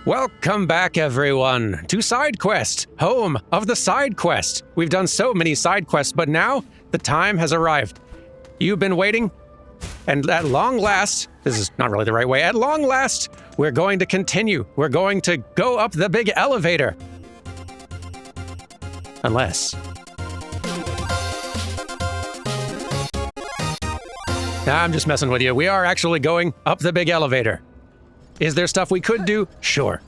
Welcome back, everyone, to Side Quest, home of the side quest. We've done so many side quests, but now the time has arrived. You've been waiting, and at long last, this is not really the right way, at long last, we're going to continue. We're going to go up the big elevator. Unless... Nah, I'm just messing with you. We are actually going up the big elevator. Is there stuff we could do? Sure.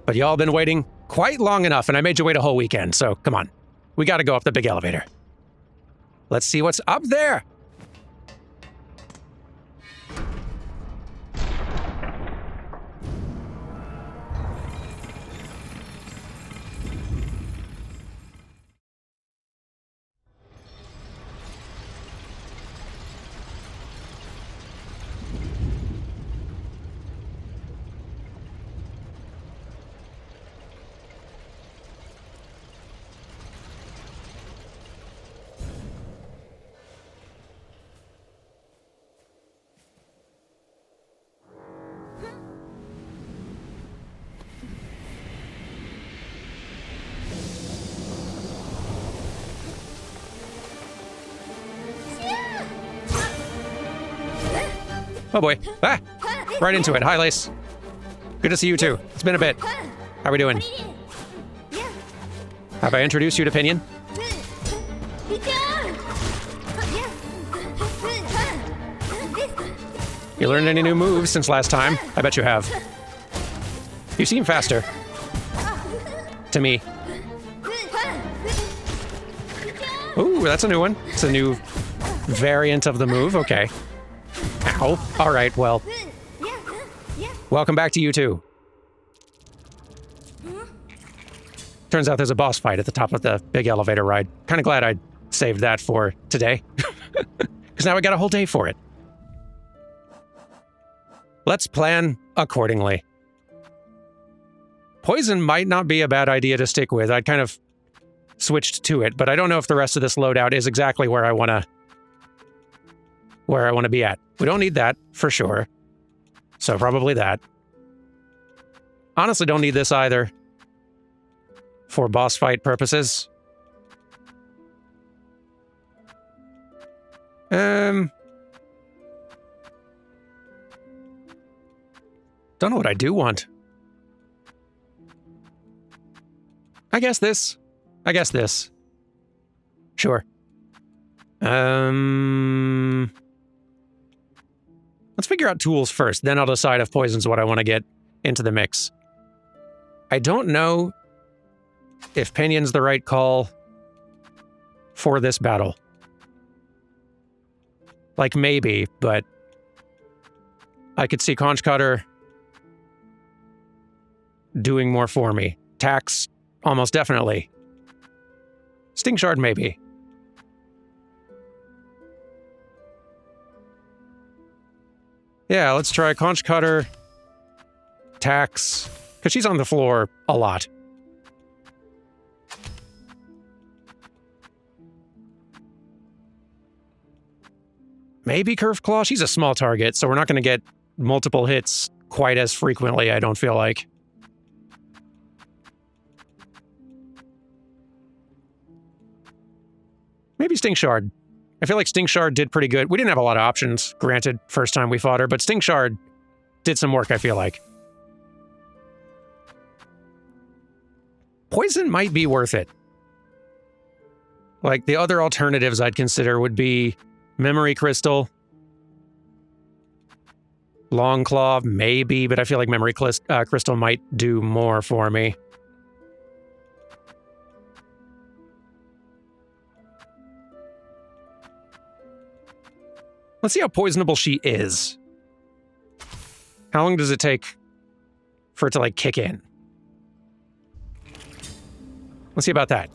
But y'all been waiting quite long enough, and I made you wait a whole weekend, so come on. We gotta go up the big elevator. Let's see what's up there. Oh boy. Ah! Right into it. Hi, Lace. Good to see you too. It's been a bit. How are we doing? Have I introduced you to Pinion? You learned any new moves since last time? I bet you have. You seem faster. To me. Ooh, that's a new one. It's a new variant of the move. Okay. Ow. All right, well. Welcome back to you too. Turns out there's a boss fight at the top of the big elevator ride. Kind of glad I saved that for today. Because now we got a whole day for it. Let's plan accordingly. Poison might not be a bad idea to stick with. I'd kind of switched to it, but I don't know if the rest of this loadout is exactly where I want to be at. We don't need that, for sure. So probably that. Honestly, don't need this either. For boss fight purposes. Don't know what I do want. I guess this. Sure. Let's figure out tools first, then I'll decide if poison's what I want to get into the mix. I don't know if Pinion's the right call for this battle. Like, maybe, but I could see Conch Cutter doing more for me. Tax, almost definitely. Sting Shard, maybe. Yeah, let's try Conch Cutter, Tax, because she's on the floor a lot. Maybe Curved Claw? She's a small target, so we're not going to get multiple hits quite as frequently, I don't feel like. Maybe Sting Shard. I feel like Sting Shard did pretty good. We didn't have a lot of options, granted, first time we fought her, but Sting Shard did some work, I feel like. Poison might be worth it. Like, the other alternatives I'd consider would be Memory Crystal, Long Claw, maybe, but I feel like Memory Crystal might do more for me. Let's see how poisonable she is. How long does it take for it to, like, kick in? Let's see about that.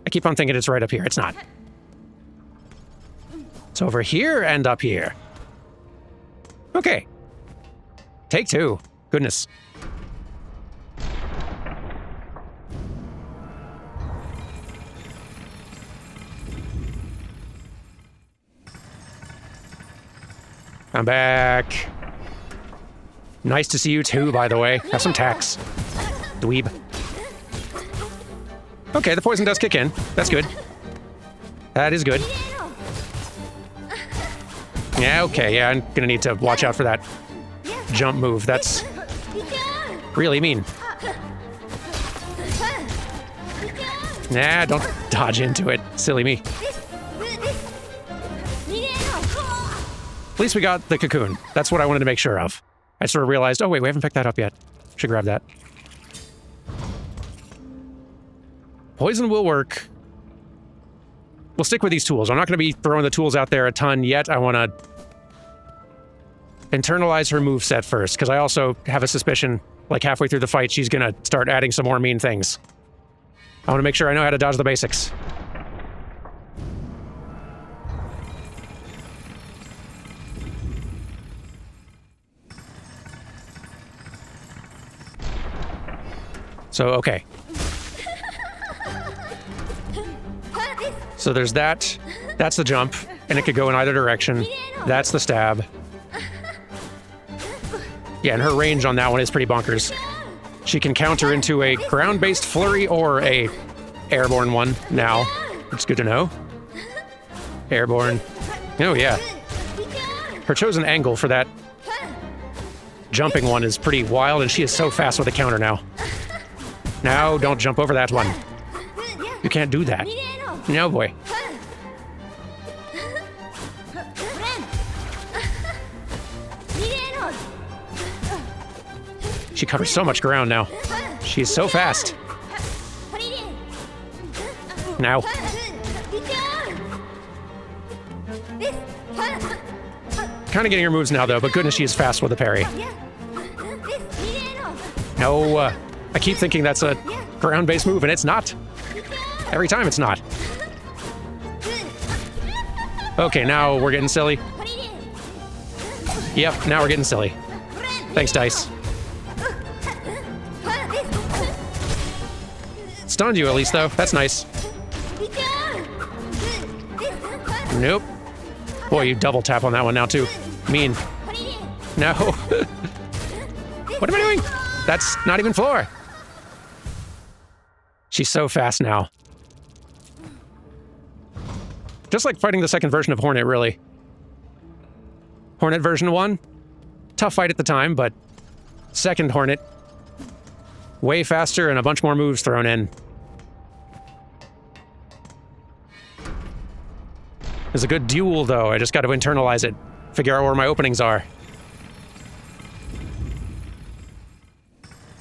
I keep on thinking it's right up here. It's not. It's over here and up here. Okay. Take two. Goodness. I'm back. Nice to see you too, by the way. Have some tax. Dweeb. Okay, the poison does kick in. That's good. That is good. Yeah, okay, yeah, I'm gonna need to watch out for that jump move. That's really mean. Nah, don't dodge into it. Silly me. At least we got the cocoon. That's what I wanted to make sure of. I sort of realized, oh wait, we haven't picked that up yet. Should grab that. Poison will work. We'll stick with these tools. I'm not going to be throwing the tools out there a ton yet. I want to internalize her moveset first, because I also have a suspicion, like halfway through the fight, she's going to start adding some more mean things. I want to make sure I know how to dodge the basics. So, okay. So there's that. That's the jump, and it could go in either direction. That's the stab. Yeah, and her range on that one is pretty bonkers. She can counter into a ground-based flurry or a airborne one now. It's good to know. Airborne. Oh, yeah. Her chosen angle for that jumping one is pretty wild, and she is so fast with a counter now. Now, don't jump over that one. You can't do that. No, boy. She covers so much ground now. She's so fast. Now. Kind of getting her moves now, though, but goodness, she is fast with a parry. No, I keep thinking that's a ground-based move, and it's not. Every time it's not. Okay, now we're getting silly. Yep, now we're getting silly. Thanks, dice. Stunned you at least, though. That's nice. Nope. Boy, you double tap on that one now, too. Mean. No. What am I doing? That's not even floor. She's so fast now. Just like fighting the second version of Hornet, really. Hornet version 1, tough fight at the time, but second Hornet, way faster and a bunch more moves thrown in. It's a good duel, though. I just got to internalize it, figure out where my openings are.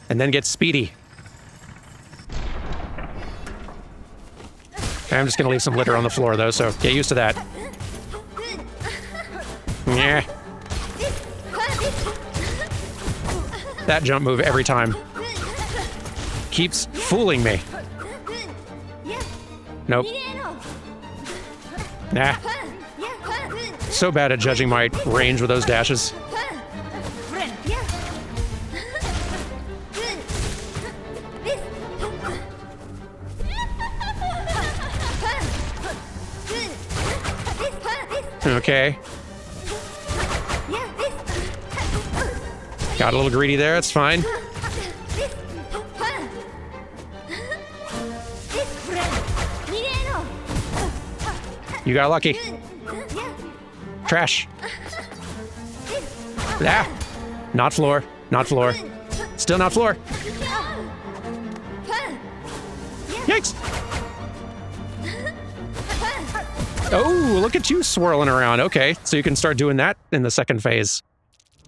And then get speedy. I'm just gonna leave some litter on the floor, though, so get used to that. Yeah. That jump move every time keeps fooling me. Nope. Nah. So bad at judging my range with those dashes. Okay. Got a little greedy there, that's fine. You got lucky. Trash. Ah! Not floor. Not floor. Still not floor. Yikes! Oh, look at you swirling around. Okay, so you can start doing that in the second phase.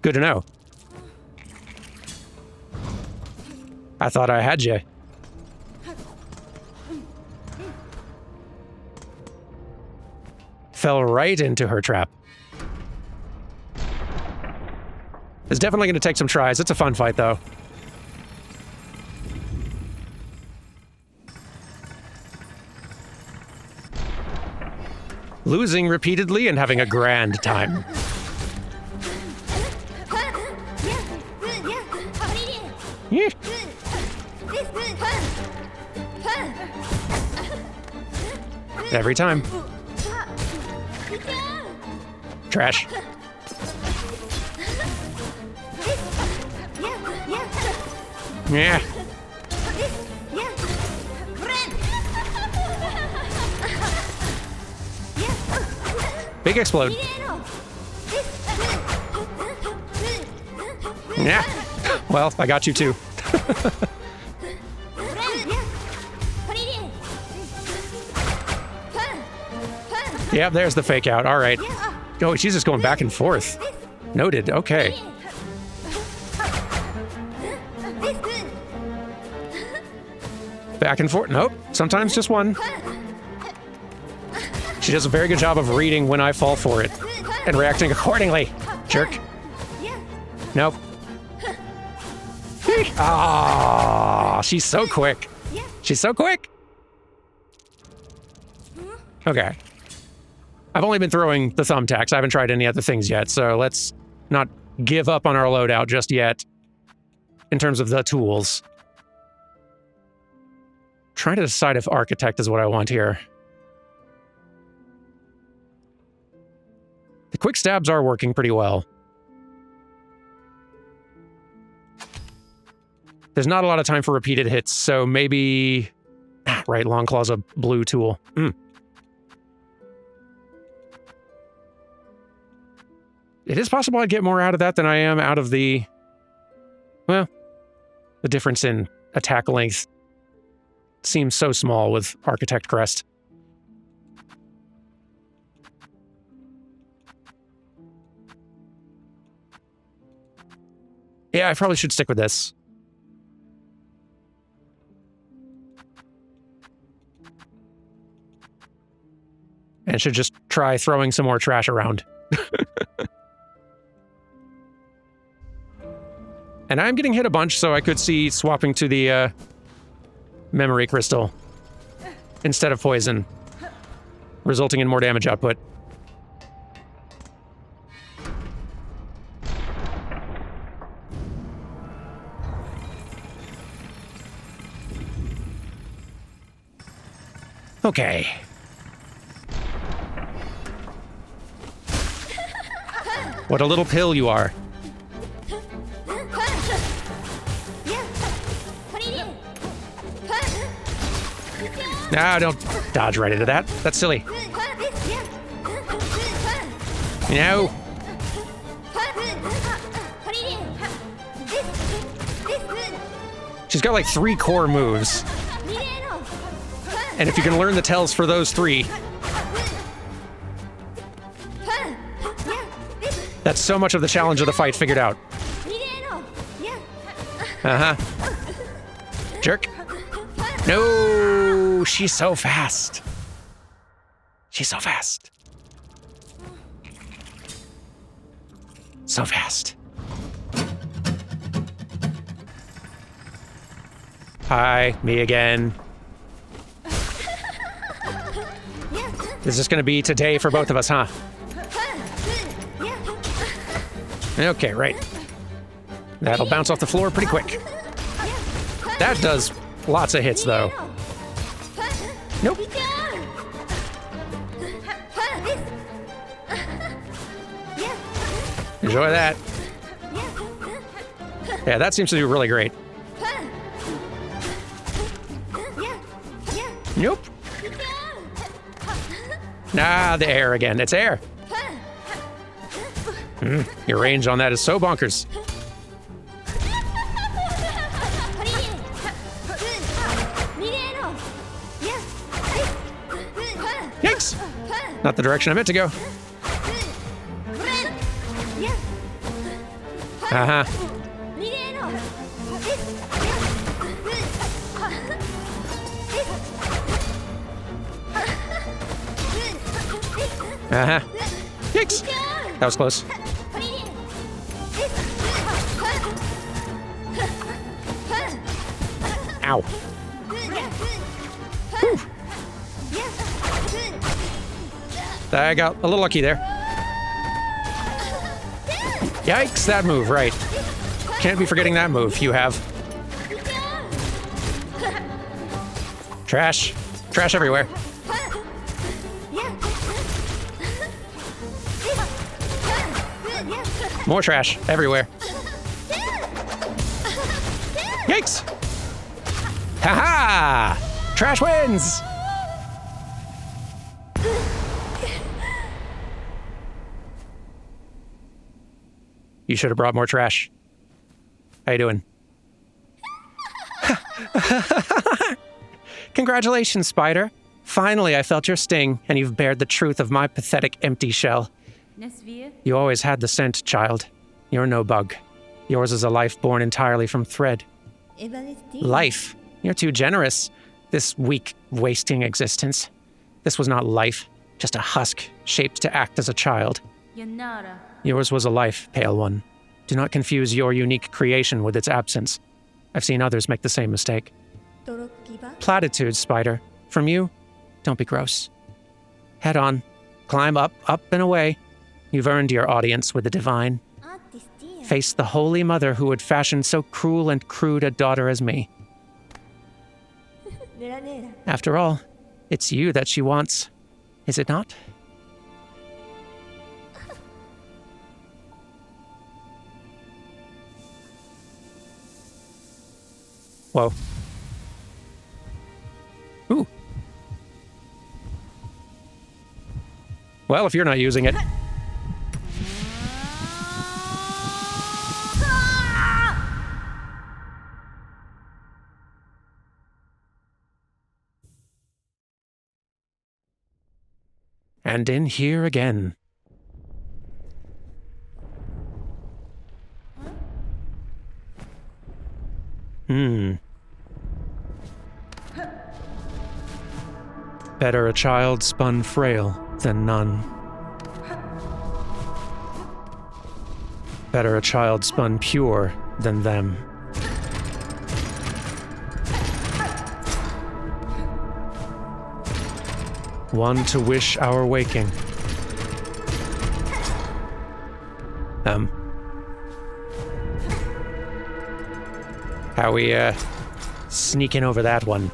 Good to know. I thought I had you. Fell right into her trap. It's definitely going to take some tries. It's a fun fight, though. Losing repeatedly and having a grand time. Yeah. Every time. Trash. Yeah. Big explode. Yeah. Well, I got you too. Yeah, there's the fake out. All right. Oh, she's just going back and forth. Noted. Okay. Back and forth. Nope. Sometimes just one. She does a very good job of reading when I fall for it and reacting accordingly. Jerk. Nope. Ah, she's so quick. She's so quick. Okay. I've only been throwing the thumbtacks. I haven't tried any other things yet, so let's not give up on our loadout just yet in terms of the tools. Trying to decide if architect is what I want here. The quick stabs are working pretty well. There's not a lot of time for repeated hits, so maybe... right, Long Claw's a blue tool. It is possible I'd get more out of that than I am out of the... well, the difference in attack length seems so small with Architect Crest. Yeah, I probably should stick with this. And should just try throwing some more trash around. And I'm getting hit a bunch, so I could see swapping to the memory crystal instead of poison, resulting in more damage output. Okay. What a little pill you are. No, don't dodge right into that. That's silly. No. She's got like 3 core moves. And if you can learn the tells for those 3, that's so much of the challenge of the fight figured out. Uh-huh. Jerk. No, she's so fast. She's so fast. So fast. Hi, me again. Is this gonna be today for both of us, huh? Okay, right. That'll bounce off the floor pretty quick. That does lots of hits, though. Nope. Enjoy that. Yeah, that seems to do really great. Nope. Nah, the air again. It's air. Your range on that is so bonkers. Yikes! Not the direction I meant to go. Uh-huh. Uh-huh. Yikes! That was close. Ow. Whew. I got a little lucky there. Yikes, that move, right. Can't be forgetting that move you have. Trash. Trash everywhere. More trash everywhere. Yikes! Ha-ha! Trash wins! You should have brought more trash. How you doing? Congratulations, Spider. Finally, I felt your sting, and you've bared the truth of my pathetic empty shell. You always had the scent, child. You're no bug. Yours is a life born entirely from thread. Life? You're too generous. This weak, wasting existence. This was not life, just a husk shaped to act as a child. Yours was a life, Pale One. Do not confuse your unique creation with its absence. I've seen others make the same mistake. Platitudes, Spider. From you, don't be gross. Head on. Climb up, up and away. You've earned your audience with the divine. Face the Holy Mother who would fashion so cruel and crude a daughter as me. After all, it's you that she wants, is it not? Whoa. Ooh. Well, if you're not using it. And in here again. Better a child spun frail than none. Better a child spun pure than them. One to wish our waking. How we, sneaking over that one?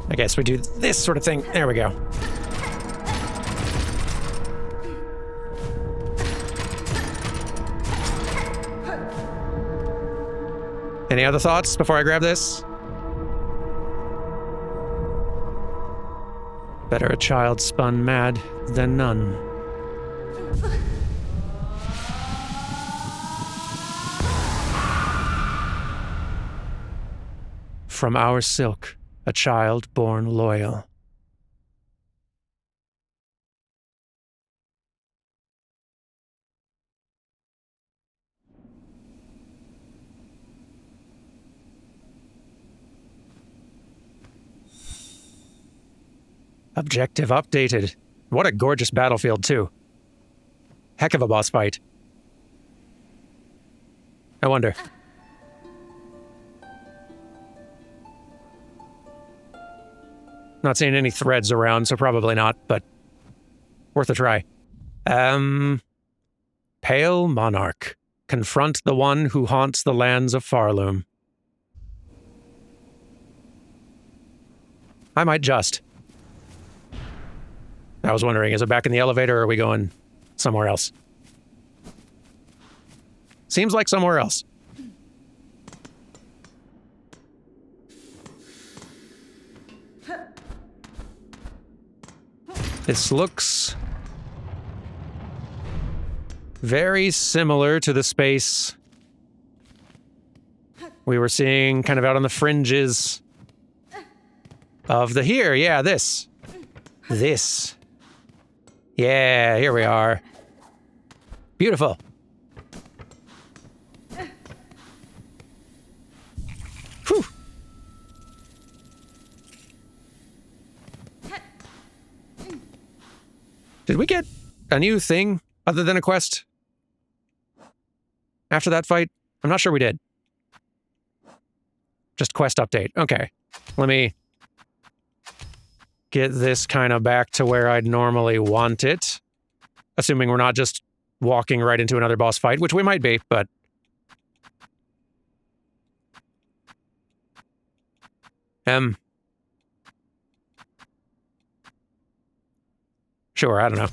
I guess we do this sort of thing. There we go. Any other thoughts before I grab this? Better a child spun mad than none. From our silk, a child born loyal. Objective updated. What a gorgeous battlefield, too. Heck of a boss fight. I wonder. Not seeing any threads around, so probably not, but worth a try. Pale Monarch. Confront the one who haunts the lands of Farloom. I might just. I was wondering, is it back in the elevator or are we going somewhere else? Seems like somewhere else. This looks very similar to the space we were seeing kind of out on the fringes of the here. Yeah, this. This. Yeah, here we are. Beautiful. Whew. Did we get a new thing other than a quest after that fight? I'm not sure we did. Just quest update. Okay. Let me get this kind of back to where I'd normally want it. Assuming we're not just walking right into another boss fight, which we might be, but... Sure, I don't know.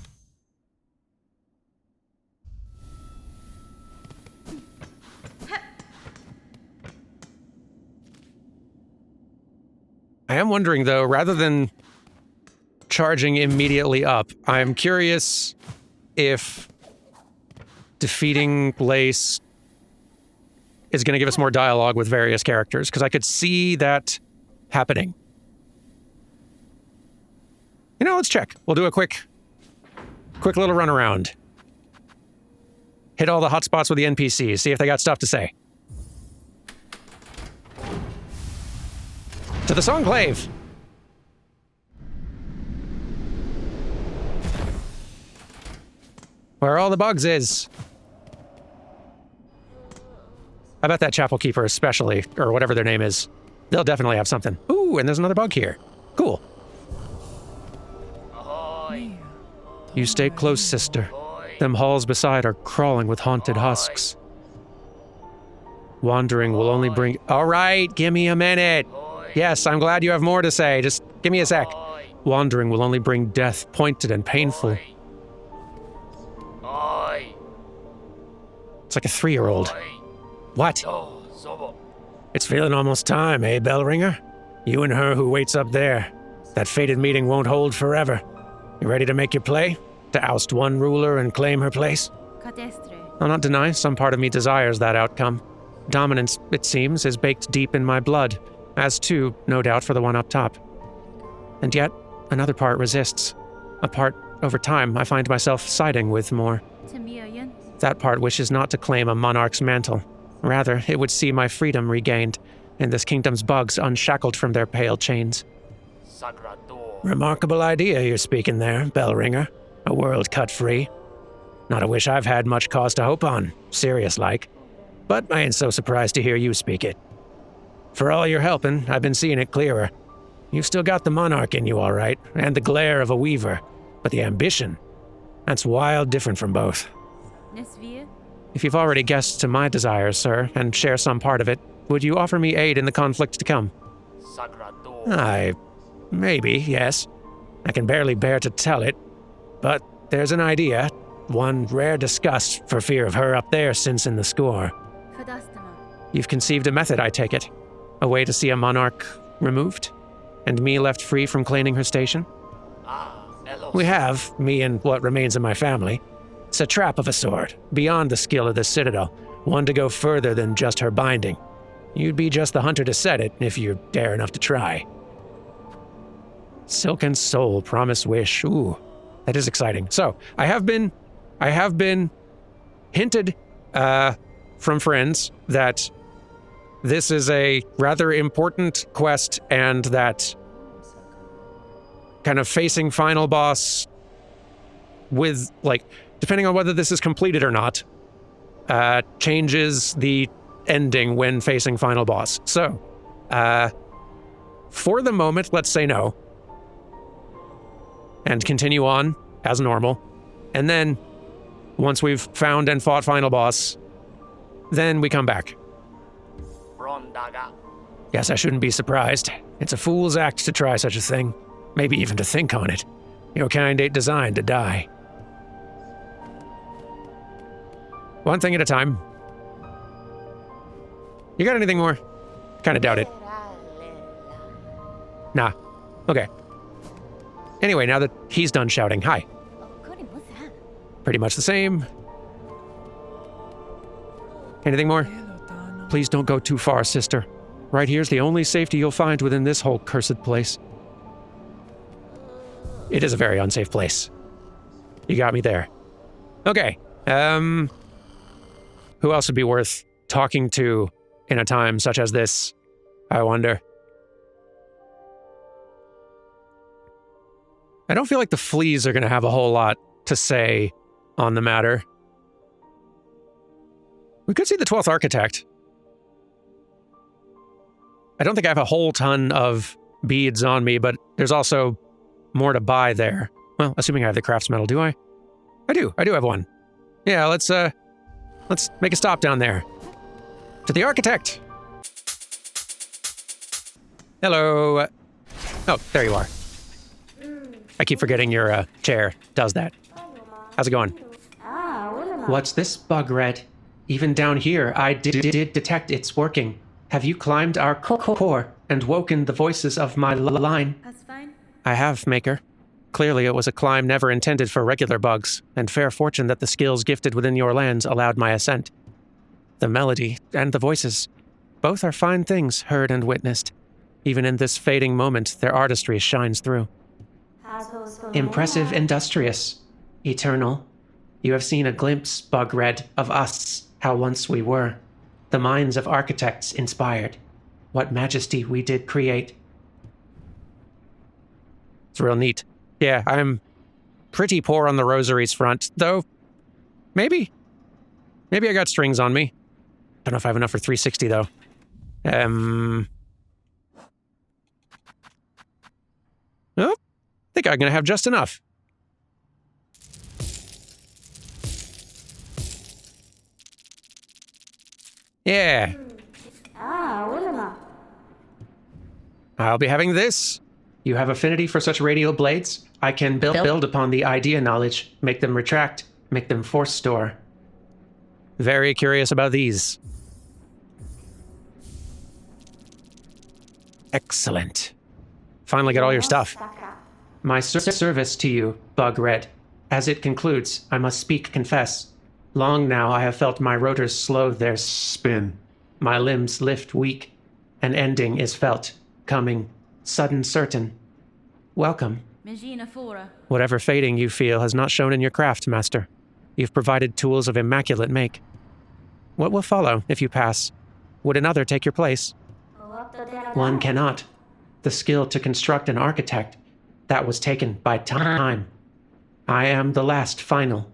I am wondering, though, rather than charging immediately up, I'm curious if defeating Lace is going to give us more dialogue with various characters, because I could see that happening. You know, let's check. We'll do a quick little run around. Hit all the hotspots with the NPCs, see if they got stuff to say. To the Songclave! Where all the bugs is. I bet that Chapel Keeper especially, or whatever their name is, they'll definitely have something. Ooh, and there's another bug here. Cool. You stay close, sister. Them halls beside are crawling with haunted husks. Wandering will only bring... All right, give me a minute. Yes, I'm glad you have more to say. Just give me a sec. Wandering will only bring death, pointed and painful. It's like a 3-year-old. What? It's feeling almost time, eh, Bellringer? You and her who waits up there. That fated meeting won't hold forever. You ready to make your play? To oust one ruler and claim her place? I'll not deny, some part of me desires that outcome. Dominance, it seems, is baked deep in my blood, as too, no doubt, for the one up top. And yet, another part resists. A part, over time, I find myself siding with more. That part wishes not to claim a monarch's mantle. Rather, it would see my freedom regained, and this kingdom's bugs unshackled from their pale chains. Remarkable idea you're speaking there, Bellringer. A world cut free. Not a wish I've had much cause to hope on, serious-like. But I ain't so surprised to hear you speak it. For all your helping, I've been seeing it clearer. You've still got the monarch in you, all right, and the glare of a weaver. But the ambition, that's wild different from both. If you've already guessed to my desires, sir, and share some part of it, would you offer me aid in the conflict to come? Maybe, yes. I can barely bear to tell it. But there's an idea, one rare disgust for fear of her up there cincing the score. You've conceived a method, I take it. A way to see a monarch removed? And me left free from claiming her station? We have, me and what remains of my family. It's a trap of a sort, beyond the skill of the Citadel, one to go further than just her binding. You'd be just the hunter to set it, if you dare enough to try. Silken Soul, Promise Wish, ooh, that is exciting. So, I have been hinted from friends that this is a rather important quest and that kind of facing final boss with, like, depending on whether this is completed or not, changes the ending when facing final boss. So, for the moment, let's say no. And continue on as normal. And then, once we've found and fought final boss, then we come back. Yes, I shouldn't be surprised. It's a fool's act to try such a thing. Maybe even to think on it. Your kind ain't designed to die. One thing at a time. You got anything more? Kinda doubt it. Nah. Okay. Anyway, now that he's done shouting, hi. Pretty much the same. Anything more? Please don't go too far, sister. Right here's the only safety you'll find within this whole cursed place. It is a very unsafe place. You got me there. Okay. Who else would be worth talking to in a time such as this, I wonder? I don't feel like the fleas are going to have a whole lot to say on the matter. We could see the 12th Architect. I don't think I have a whole ton of beads on me, but there's also more to buy there. Well, assuming I have the crafts metal, do I? I do have one. Yeah, let's make a stop down there. To the Architect! Hello. Oh, there you are. I keep forgetting your chair does that. How's it going? What's this, Bug Red? Even down here, I did detect it's working. Have you climbed our core and woken the voices of my line? That's fine. I have, Maker. Clearly it was a climb never intended for regular bugs, and fair fortune that the skills gifted within your lands allowed my ascent. The melody and the voices, both are fine things heard and witnessed. Even in this fading moment, their artistry shines through. Impressive, industrious, eternal. You have seen a glimpse, Bug Red, of us, how once we were. The minds of architects inspired. What majesty we did create. It's real neat. Yeah, I'm pretty poor on the rosaries front, though maybe I got strings on me. Don't know if I have enough for 360, though. Oh, I think I'm gonna have just enough. Yeah. I'll be having this. You have affinity for such radial blades? I can build upon the idea knowledge, make them retract, make them force store. Very curious about these. Excellent. Finally got all your stuff. My service to you, Bug Red. As it concludes, I must confess. Long now I have felt my rotors slow their spin. My limbs lift weak. An ending is felt, coming, sudden certain. Welcome. Whatever fading you feel has not shown in your craft, Master. You've provided tools of immaculate make. What will follow if you pass? Would another take your place? One cannot. The skill to construct an architect, that was taken by time. I am the last final.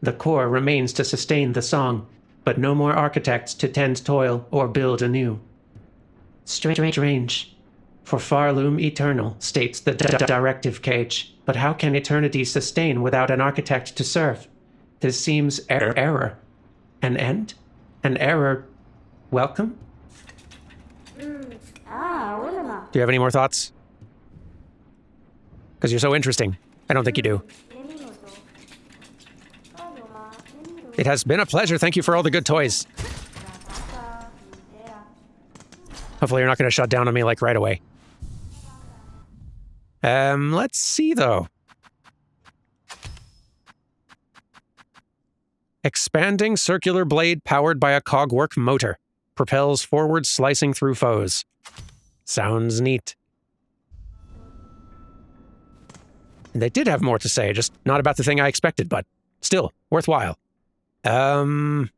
The core remains to sustain the song, but no more architects to tend toil or build anew. Strange. For far loom eternal, states the directive cage. But how can eternity sustain without an architect to serve? This seems error. An end? An error welcome? Do you have any more thoughts? Because you're so interesting. I don't think you do. It has been a pleasure. Thank you for all the good toys. Hopefully you're not going to shut down on me like right away. Let's see though. Expanding circular blade powered by a cogwork motor. Propels forward, slicing through foes. Sounds neat. And they did have more to say, just not about the thing I expected, but still, worthwhile. I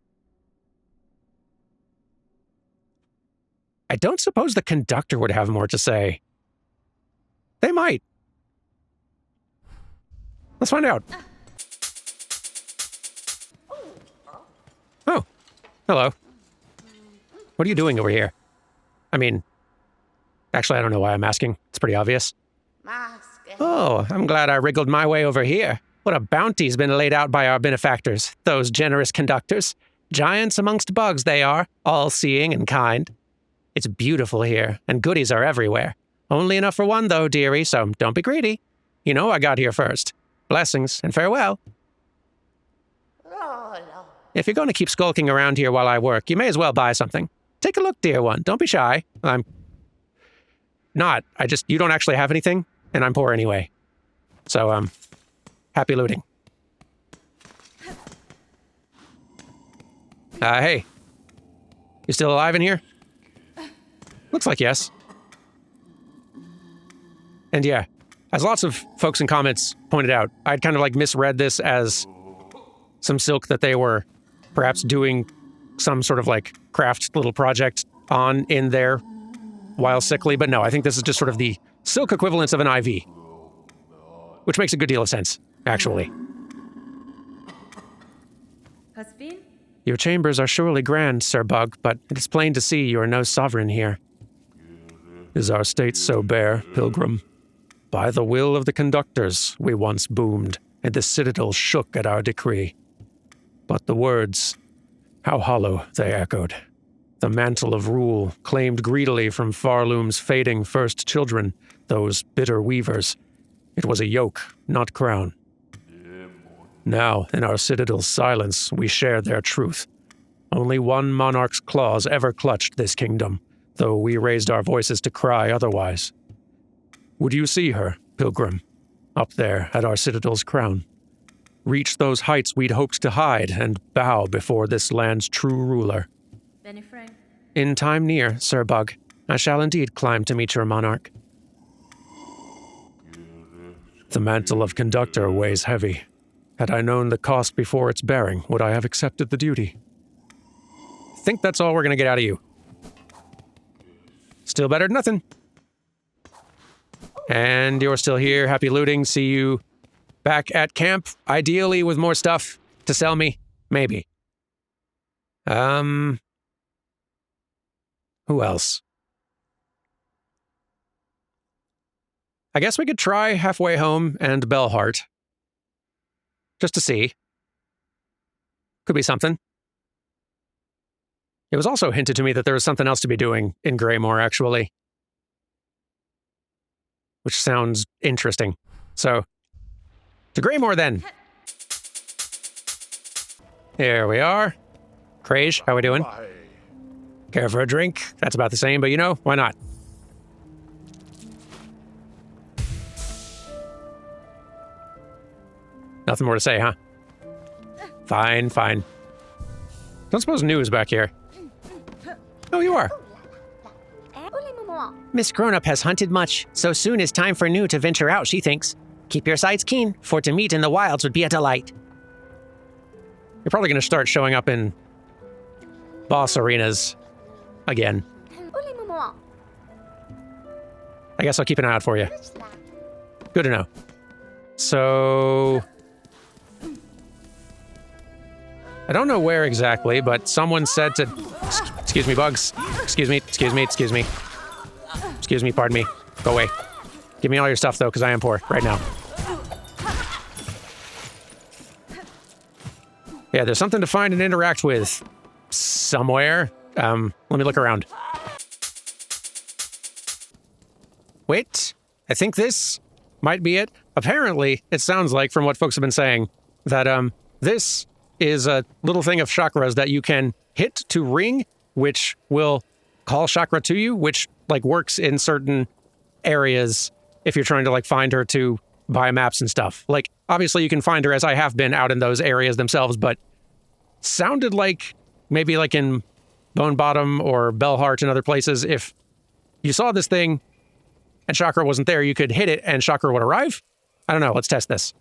don't suppose the conductor would have more to say. They might. Let's find out. Oh, hello. What are you doing over here? I mean, actually, I don't know why I'm asking. It's pretty obvious. Oh, I'm glad I wriggled my way over here. What a bounty's been laid out by our benefactors, those generous conductors. Giants amongst bugs they are, all-seeing and kind. It's beautiful here, and goodies are everywhere. Only enough for one, though, dearie, so don't be greedy. You know I got here first. Blessings, and farewell. If you're going to keep skulking around here while I work, you may as well buy something. Take a look, dear one. Don't be shy. I'm not. You don't actually have anything, and I'm poor anyway. So, happy looting. Hey. You still alive in here? Looks like yes. And yeah, as lots of folks in comments pointed out, I'd kind of like misread this as some silk that they were perhaps doing some sort of like craft little project on in there while sickly, but no, I think this is just sort of the silk equivalent of an IV, which makes a good deal of sense, actually. Your chambers are surely grand, Sir Bug, but it is plain to see you are no sovereign here. Is our state so bare, pilgrim? By the will of the conductors, we once boomed, and the citadel shook at our decree. But the words, how hollow they echoed. The mantle of rule, claimed greedily from Farloom's fading first children, those bitter weavers. It was a yoke, not crown. Now, in our citadel's silence, we share their truth. Only one monarch's claws ever clutched this kingdom, though we raised our voices to cry otherwise. Would you see her, pilgrim, up there at our citadel's crown? Reach those heights we'd hoped to hide and bow before this land's true ruler. In time near, Sir Bug, I shall indeed climb to meet your monarch. The mantle of conductor weighs heavy. Had I known the cost before its bearing, would I have accepted the duty? I think that's all we're gonna get out of you. Still better than nothing. And you're still here. Happy looting. See you back at camp. Ideally with more stuff to sell me. Maybe. Who else? I guess we could try Halfway Home and Bellheart. Just to see. Could be something. It was also hinted to me that there was something else to be doing in Greymoor, actually. Which sounds interesting. So, to Greymoor then. Here we are. Krage, how we doing? Care for a drink? That's about the same, but you know, why not? Nothing more to say, huh? Fine, fine. Don't suppose New is back here. Oh, you are. Miss Grownup has hunted much, so soon is time for New to venture out, she thinks. Keep your sights keen, for to meet in the wilds would be a delight. You're probably going to start showing up in boss arenas again. I guess I'll keep an eye out for you. Good to know. So, I don't know where exactly, but someone said to... Excuse me, bugs. Excuse me, pardon me. Go away. Give me all your stuff, though, because I am poor right now. Yeah, there's something to find and interact with somewhere. Let me look around. Wait, I think this might be it. Apparently, it sounds like, from what folks have been saying, that this is a little thing of chakras that you can hit to ring, which will call chakra to you, which like works in certain areas if you're trying to like find her to buy maps and stuff. Like, obviously you can find her, as I have been, out in those areas themselves, but sounded like maybe like in Bone Bottom or Bellheart and other places, if you saw this thing and chakra wasn't there, you could hit it and chakra would arrive? I don't know, let's test this.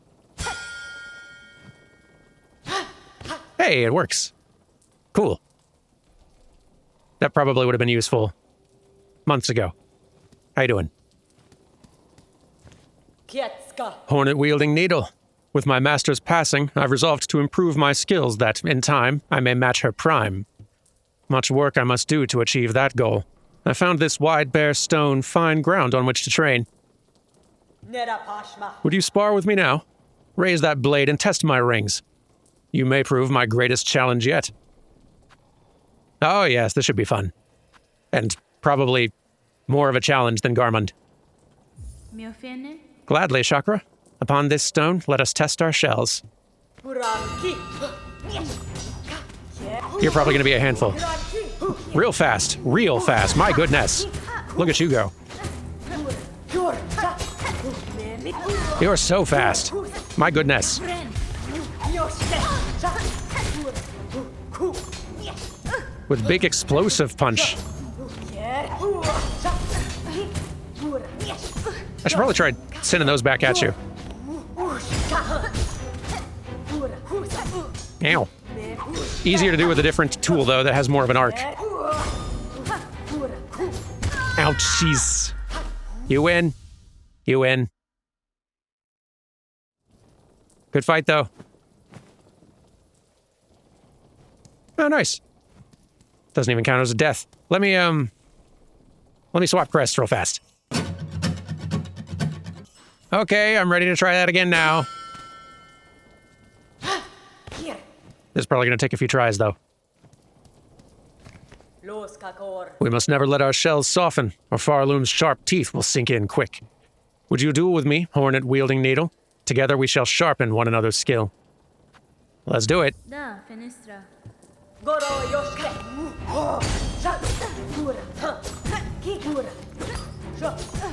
Hey, it works. Cool. That probably would have been useful months ago. How you doing? Hornet-wielding needle. With my master's passing, I've resolved to improve my skills that, in time, I may match her prime. Much work I must do to achieve that goal. I found this wide, bare stone fine ground on which to train. Would you spar with me now? Raise that blade and test my rings. You may prove my greatest challenge yet. Oh yes, this should be fun. And probably more of a challenge than Garmund. Gladly, Chakra. Upon this stone, let us test our shells. You're probably going to be a handful. Real fast, my goodness. Look at you go. You're so fast. My goodness. With big explosive punch. I should probably try sending those back at you. Ow. Easier to do with a different tool, though, that has more of an arc. Ouch, jeez. You win. You win. Good fight, though. Oh, nice. Doesn't even count as a death. Let me swap crests real fast. Okay, I'm ready to try that again now. This is probably going to take a few tries, though. We must never let our shells soften, or Farloom's sharp teeth will sink in quick. Would you duel with me, hornet-wielding needle? Together we shall sharpen one another's skill. Let's do it. Да, Фенестра.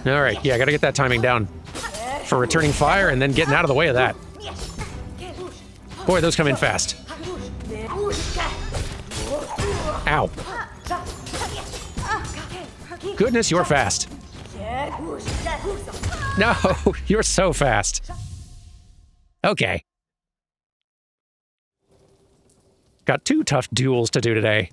All right, yeah, I gotta get that timing down for returning fire and then getting out of the way of that. Boy, those come in fast. Ow. Goodness, you're fast. No, you're so fast. Okay. Got 2 tough duels to do today.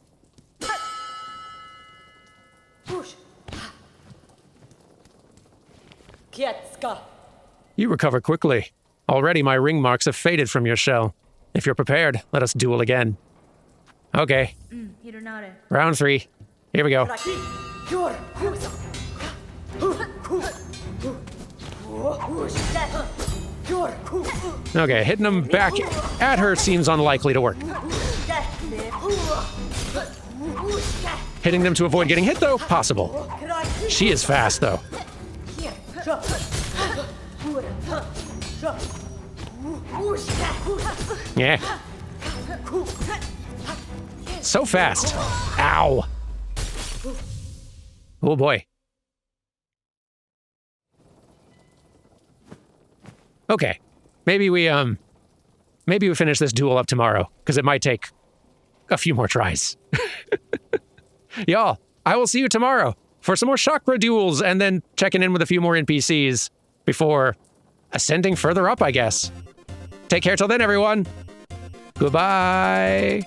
You recover quickly. Already my ring marks have faded from your shell. If you're prepared, let us duel again. Okay. Round 3. Here we go. Okay, hitting him back at her seems unlikely to work. Hitting them to avoid getting hit, though, possible. She is fast, though. Yeah. So fast. Ow. Oh boy. Okay. Maybe we finish this duel up tomorrow, because it might take a few more tries. Y'all, I will see you tomorrow for some more chakra duels and then checking in with a few more NPCs before ascending further up, I guess. Take care till then, everyone. Goodbye.